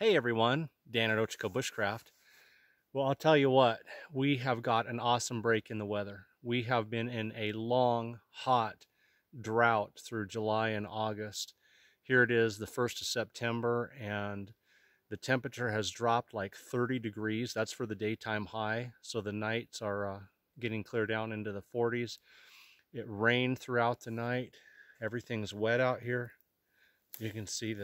Hey everyone, Dan at Bushcraft. Well, I'll tell you what, we have got an awesome break in the weather. We have been in a long, hot drought through July and August. Here it is, the 1st of September, and the temperature has dropped like 30 degrees. That's for the daytime high. So the nights are getting clear down into the 40s. It rained throughout the night. Everything's wet out here. You can see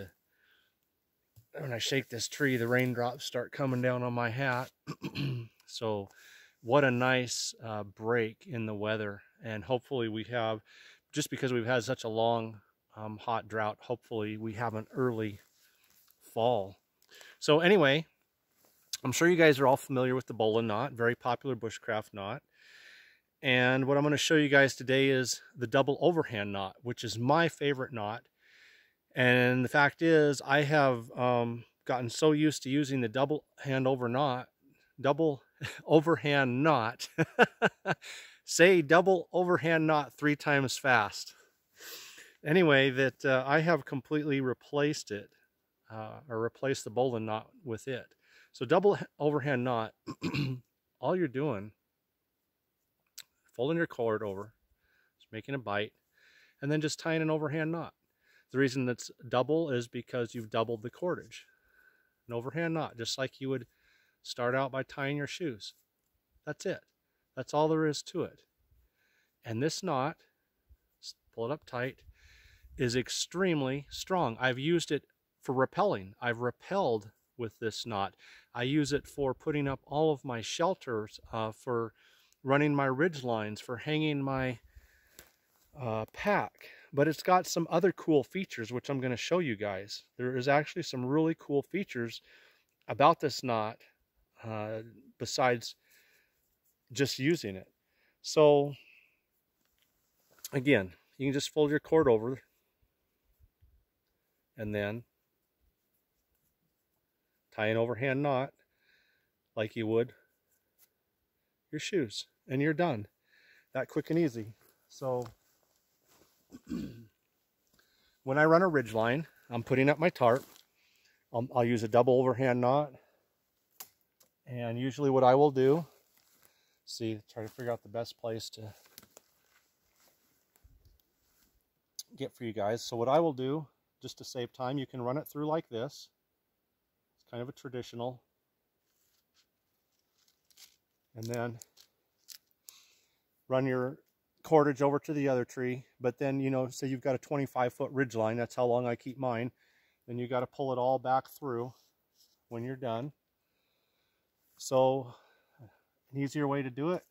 when I shake this tree, the raindrops start coming down on my hat. So what a nice break in the weather. And hopefully we have, just because we've had such a long hot drought, hopefully we have an early fall. So anyway, I'm sure you guys are all familiar with the bowline knot, very popular bushcraft knot. And what I'm going to show you guys today is the double overhand knot, which is my favorite knot. And the fact is, I have gotten so used to using the double overhand knot. Say double overhand knot 3 times fast. Anyway, that I have completely replaced it, or replaced the bowline knot with it. So double overhand knot, all you're doing, folding your cord over, just making a bite, and then just tying an overhand knot. The reason that's double is because you've doubled the cordage. An overhand knot, just like you would start out by tying your shoes. That's it. That's all there is to it. And this knot, pull it up tight, is extremely strong. I've used it for rappelling. I've rappelled with this knot. I use it for putting up all of my shelters, for running my ridge lines, for hanging my pack. But it's got some other cool features, which I'm going to show you guys. There is actually some really cool features about this knot, besides just using it. So again, you can just fold your cord over and then tie an overhand knot like you would your shoes, and you're done. That quick and easy. So when I run a ridge line, I'm putting up my tarp. I'll use a double overhand knot, and usually what I will do, try to figure out the best place to get for you guys. So what I will do, just to save time, you can run it through like this. It's kind of a traditional. And then run your cordage over to the other tree. But then, you know, say you've got a 25-foot ridge line, that's how long I keep mine. Then you got to pull it all back through when you're done. So an easier way to do it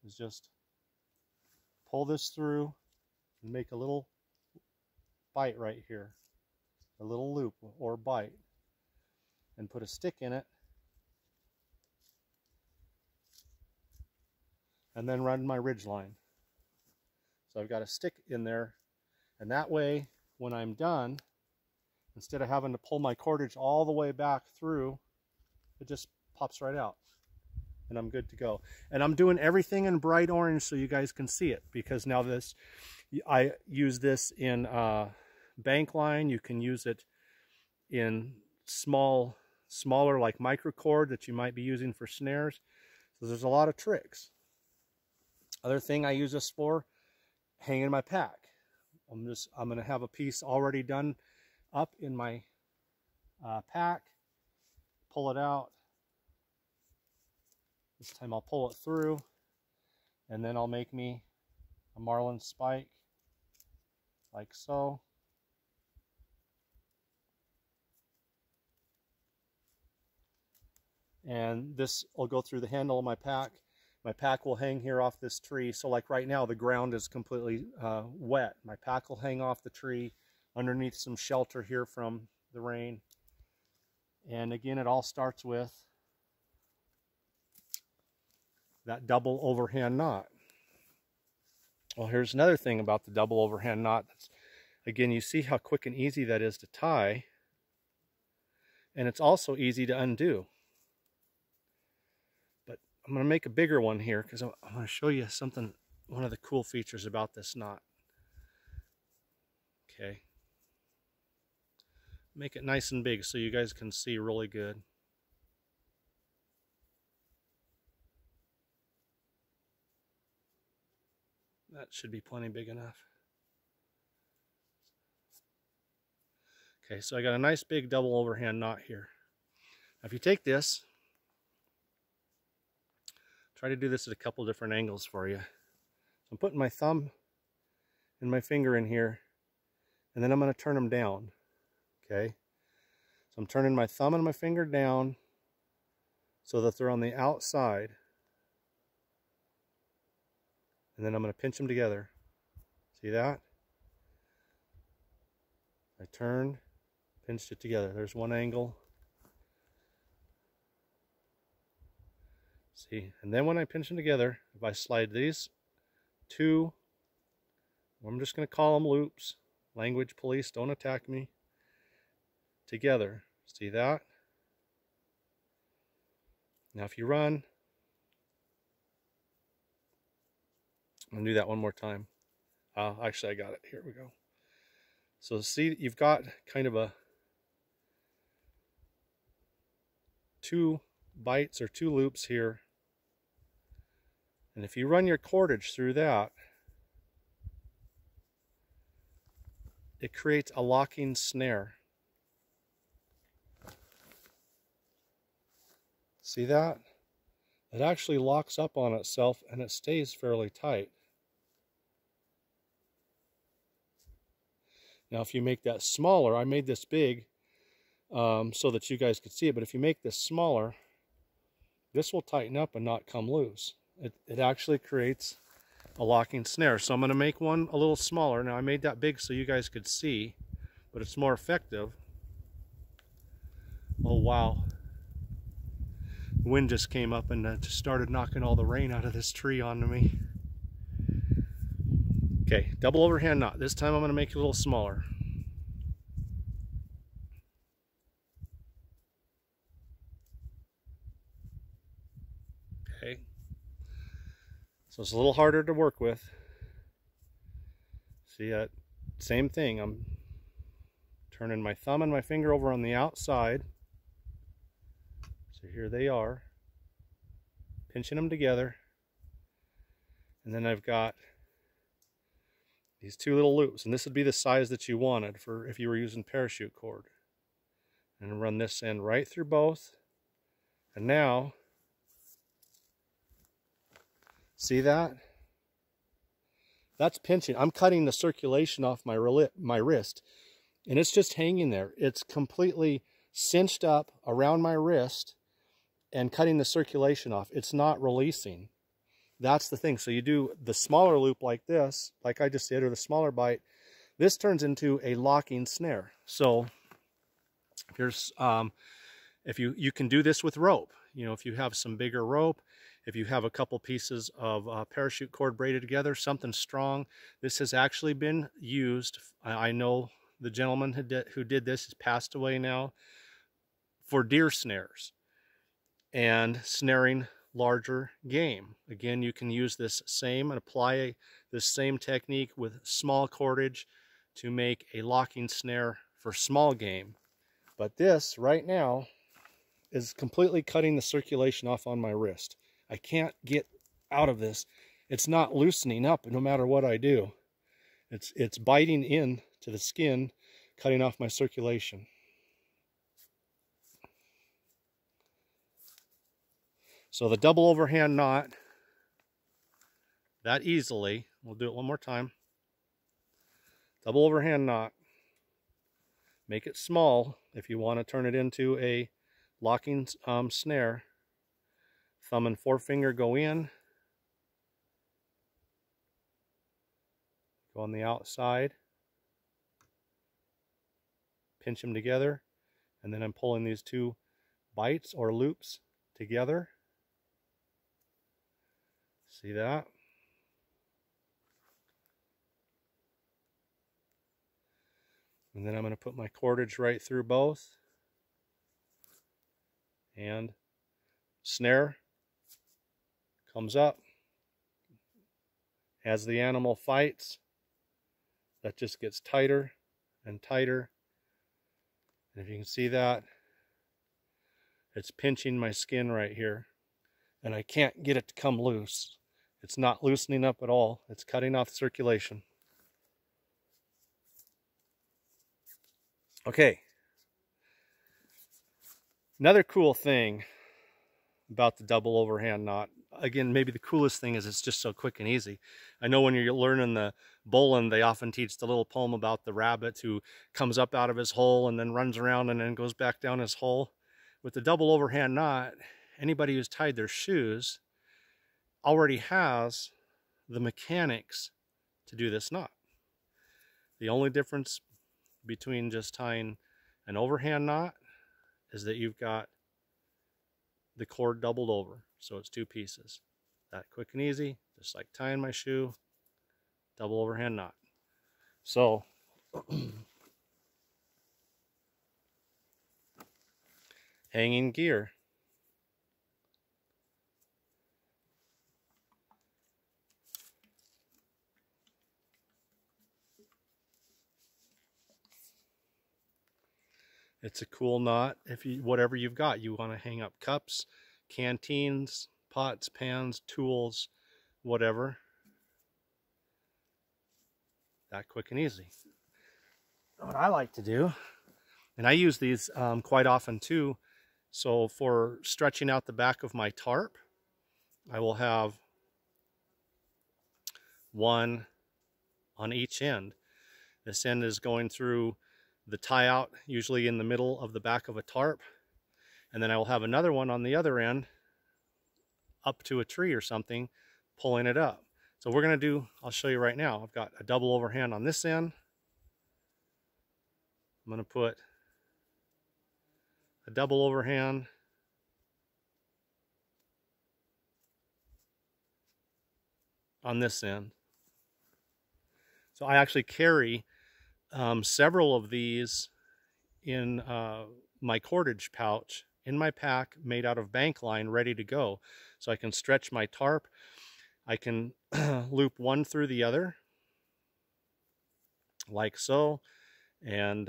is just pull this through and make a little bite right here, a little loop or bite, and put a stick in it, and then run my ridge line. So I've got a stick in there, and that way when I'm done, instead of having to pull my cordage all the way back through, it just pops right out and I'm good to go. And I'm doing everything in bright orange so you guys can see it, because now I use this in bank line. You can use it in smaller like micro cord that you might be using for snares. So there's a lot of tricks. Other thing I use this for, hanging my pack. I'm going to have a piece already done up in my pack. Pull it out. This time I'll pull it through, and then I'll make me a marlin spike like so. And this will go through the handle of my pack. My pack will hang here off this tree. So like right now, the ground is completely wet. My pack will hang off the tree underneath some shelter here from the rain. And again, it all starts with that double overhand knot. Well, here's another thing about the double overhand knot. Again, you see how quick and easy that is to tie. And it's also easy to undo. I'm going to make a bigger one here because I'm going to show you something, one of the cool features about this knot. Okay. make it nice and big so you guys can see really good. That should be plenty big enough. Okay, so I got a nice big double overhand knot here. Now if you take this, try to do this at a couple different angles for you. So I'm putting my thumb and my finger in here, and then I'm going to turn them down. Okay, so I'm turning my thumb and my finger down so that they're on the outside, and then I'm going to pinch them together. See that? I turned, pinched it together. There's one angle. See, and then when I pinch them together, if I slide these two, I'm just going to call them loops. Language police, don't attack me. Together. See that? Now if you run, I'm going to do that one more time. Actually, I got it. Here we go. So see, you've got kind of a 2 bites or 2 loops here. And if you run your cordage through that, it creates a locking snare. See that? It actually locks up on itself and it stays fairly tight. Now if you make that smaller, I made this big so that you guys could see it, but if you make this smaller, this will tighten up and not come loose. It actually creates a locking snare. So I'm going to make one a little smaller. Now I made that big so you guys could see, but it's more effective. Oh wow. The wind just came up and just started knocking all the rain out of this tree onto me. Okay, double overhand knot. This time I'm going to make it a little smaller. Okay. So it's a little harder to work with. See that? Same thing. I'm turning my thumb and my finger over on the outside. So here they are. Pinching them together. And then I've got these 2 little loops, and this would be the size that you wanted for if you were using parachute cord. And run this end right through both. And now, see that? That's pinching. I'm cutting the circulation off my wrist, and it's just hanging there. It's completely cinched up around my wrist and cutting the circulation off. It's not releasing. That's the thing. So you do the smaller loop like this, like I just did, or the smaller bite. This turns into a locking snare. So here's, if you can do this with rope. You know, if you have some bigger rope, if you have a couple pieces of parachute cord braided together, something strong. This has actually been used. I know the gentleman who did this has passed away now, for deer snares and snaring larger game. Again, you can use this same and apply this same technique with small cordage to make a locking snare for small game. But this right now is completely cutting the circulation off on my wrist. I can't get out of this. It's not loosening up no matter what I do. It's biting in to the skin, cutting off my circulation. So the double overhand knot, that easily, we'll do it one more time. Double overhand knot. Make it small if you want to turn it into a locking snare. Thumb and forefinger go in. Go on the outside. Pinch them together. And then I'm pulling these 2 bites or loops together. See that? And then I'm going to put my cordage right through both. And snare comes up. As the animal fights, that just gets tighter and tighter And if you can see that, it's pinching my skin right here. And I can't get it to come loose. It's not loosening up at all. It's cutting off circulation. Okay. Another cool thing about the double overhand knot, again, maybe the coolest thing is it's just so quick and easy. I know when you're learning the bowline, they often teach the little poem about the rabbit who comes up out of his hole and then runs around and then goes back down his hole. With the double overhand knot, anybody who's tied their shoes already has the mechanics to do this knot. The only difference between just tying an overhand knot is that you've got the cord doubled over, so it's two pieces. That quick and easy, just like tying my shoe, double overhand knot. So hanging gear. It's a cool knot. If you, whatever you've got, you want to hang up cups, canteens, pots, pans, tools, whatever. That quick and easy. What I like to do, and I use these quite often too, so for stretching out the back of my tarp, I will have one on each end. This end is going through the tie out, usually in the middle of the back of a tarp, and then I will have another one on the other end up to a tree or something, pulling it up. So we're going to do, I'll show you right now, I've got a double overhand on this end. I'm going to put a double overhand on this end. So I actually carry several of these in my cordage pouch in my pack, made out of bank line, ready to go. So I can stretch my tarp. I can loop one through the other, like so, and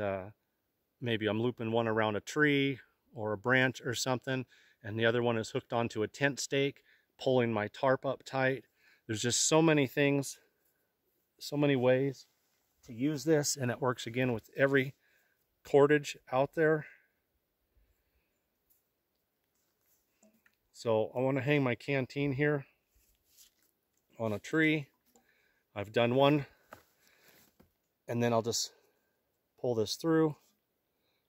maybe I'm looping one around a tree or a branch or something, and the other one is hooked onto a tent stake, pulling my tarp up tight. There's just so many things, so many ways to use this, and it works again with every cordage out there. So I want to hang my canteen here on a tree. I've done one, and then I'll just pull this through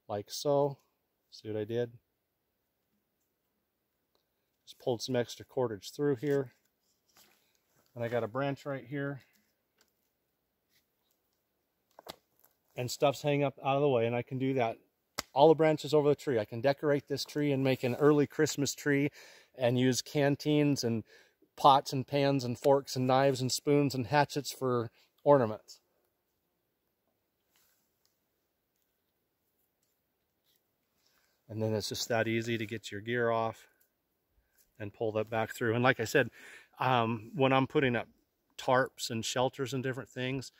like so. See what I did? Just pulled some extra cordage through here, and I got a branch right here, and stuff's hanging up out of the way, and I can do that. All the branches over the tree. I can decorate this tree and make an early Christmas tree and use canteens and pots and pans and forks and knives and spoons and hatchets for ornaments. And then it's just that easy to get your gear off and pull that back through. And like I said, when I'm putting up tarps and shelters and different things,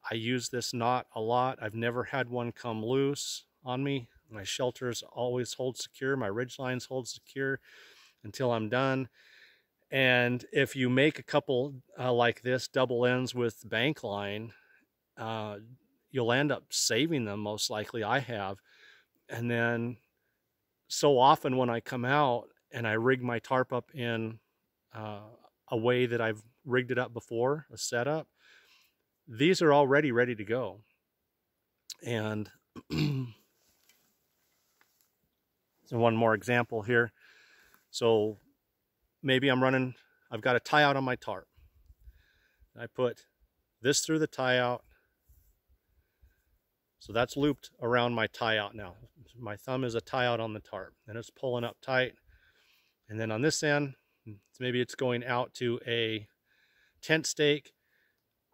I use this knot a lot. I've never had one come loose on me. My shelters always hold secure. My ridge lines hold secure until I'm done. And if you make a couple like this, double ends with bank line, you'll end up saving them, most likely. I have. And then so often when I come out and I rig my tarp up in a way that I've rigged it up before, a setup, these are already ready to go. And so one more example here. So maybe I've got a tie out on my tarp. I put this through the tie out. So that's looped around my tie out now. My thumb is a tie out on the tarp, and it's pulling up tight. And then on this end, maybe it's going out to a tent stake.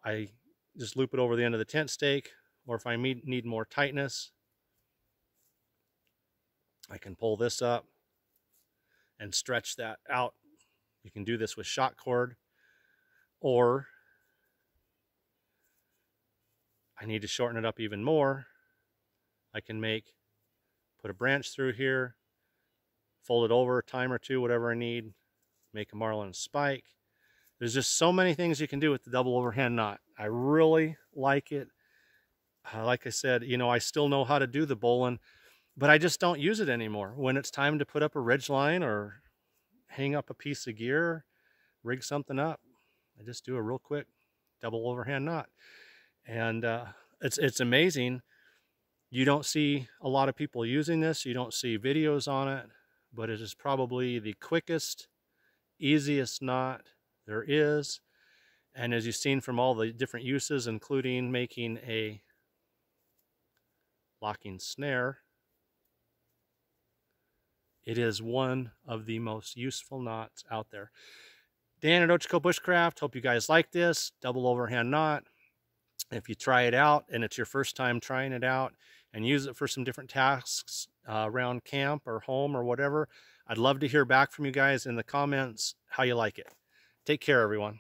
I just loop it over the end of the tent stake, or if I need more tightness, I can pull this up and stretch that out. You can do this with shot cord, or I need to shorten it up even more. I can make put a branch through here, fold it over a time or two, whatever I need, make a marlin spike. There's just so many things you can do with the double overhand knot. I really like it. Like I said, you know, I still know how to do the bowline, but I just don't use it anymore. When it's time to put up a ridge line or hang up a piece of gear, rig something up, I just do a real quick double overhand knot. And it's amazing. You don't see a lot of people using this. You don't see videos on it, but it is probably the quickest, easiest knot there is. And as you've seen from all the different uses, including making a locking snare, it is one of the most useful knots out there. Dan at Ochiko Bushcraft, hope you guys like this double overhand knot. If you try it out and it's your first time trying it out and use it for some different tasks around camp or home or whatever, I'd love to hear back from you guys in the comments how you like it. Take care, everyone.